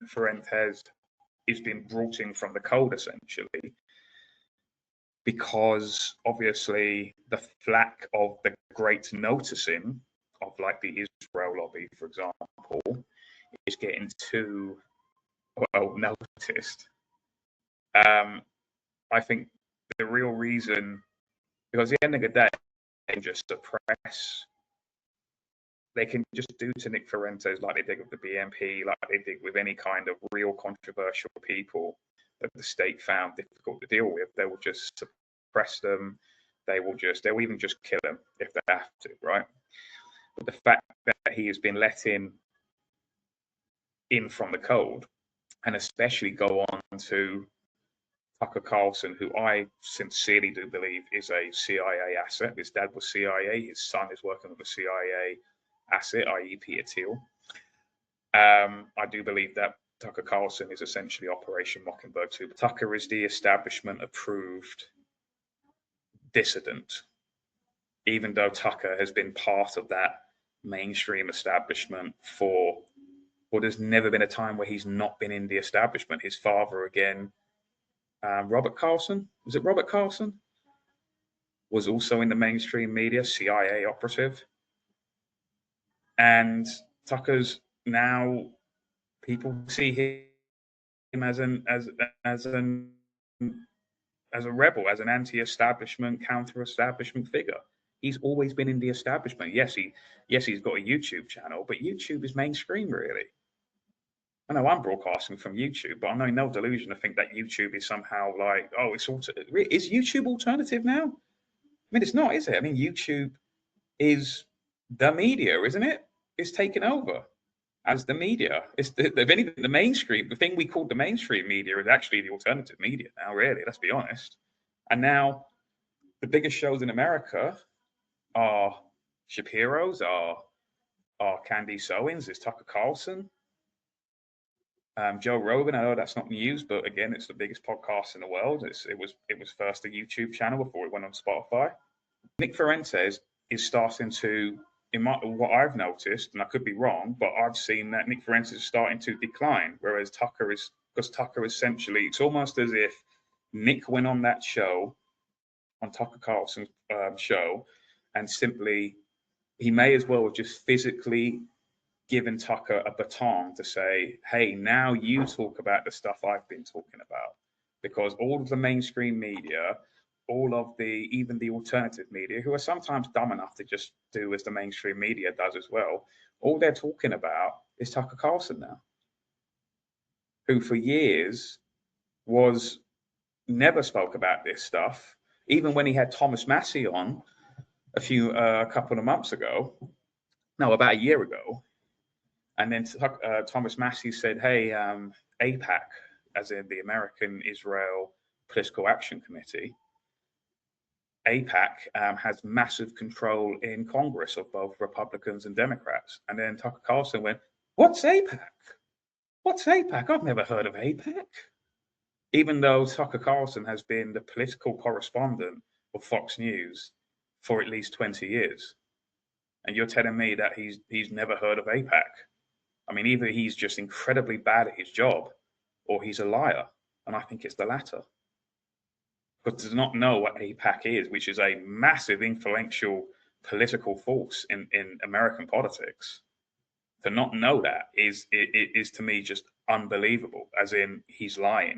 Fuentes is being brought in from the cold, essentially, because obviously the flack of the great noticing of like the Israel lobby, for example, is getting too well noticed. I think the real reason, because at the end of the day, they can just suppress, they can just do to Nick Fuentes like they did with the BNP, like they did with any kind of real controversial people that the state found difficult to deal with. They will just suppress them. They'll even just kill them if they have to, right? But the fact that he has been let in from the cold, and especially go on to Tucker Carlson, who I sincerely do believe is a CIA asset. His dad was CIA. His son is working with a CIA asset, i.e. Peter Thiel. I do believe that Tucker Carlson is essentially Operation Mockingbird 2. Tucker is the establishment approved dissident, even though Tucker has been part of that mainstream establishment for, well, there's never been a time where he's not been in the establishment. His father, again, Robert Carlson, was it Robert Carlson? Was also in the mainstream media, CIA operative. And Tucker's now, people see him as a rebel, as an anti-establishment, counter-establishment figure. He's always been in the establishment. Yes, he's got a YouTube channel, but YouTube is mainstream, really. I know I'm broadcasting from YouTube, but I'm in no delusion to think that YouTube is somehow like, oh, is YouTube alternative now? I mean, it's not, is it? I mean, YouTube is the media, isn't it? It's taken over as the media. It's if anything, the mainstream, the thing we call the mainstream media is actually the alternative media now, really, let's be honest. And now the biggest shows in America are Shapiro's, are Candace Owens, is Tucker Carlson. Joe Rogan, I know that's not news, but again, it's the biggest podcast in the world. It was first a YouTube channel before it went on Spotify. Nick Fuentes is starting to, what I've noticed, and I could be wrong, but I've seen that Nick Fuentes is starting to decline, whereas Tucker is, because Tucker essentially, it's almost as if Nick went on that show, on Tucker Carlson's show, and simply, he may as well have just physically given Tucker a baton to say, hey, now you talk about the stuff I've been talking about. Because all of the mainstream media, all of even the alternative media, who are sometimes dumb enough to just do as the mainstream media does as well, all they're talking about is Tucker Carlson now, who for years never spoke about this stuff. Even when he had Thomas Massey on a couple of months ago, no, about a year ago, and then Thomas Massey said, hey, AIPAC, as in the American Israel Political Action Committee, AIPAC has massive control in Congress of both Republicans and Democrats. And then Tucker Carlson went, what's AIPAC? What's AIPAC? I've never heard of AIPAC. Even though Tucker Carlson has been the political correspondent of Fox News for at least 20 years. And you're telling me that he's never heard of AIPAC. I mean, either he's just incredibly bad at his job or he's a liar. And I think it's the latter. But to not know what AIPAC is, which is a massive influential political force in American politics, to not know that is to me just unbelievable, as in he's lying.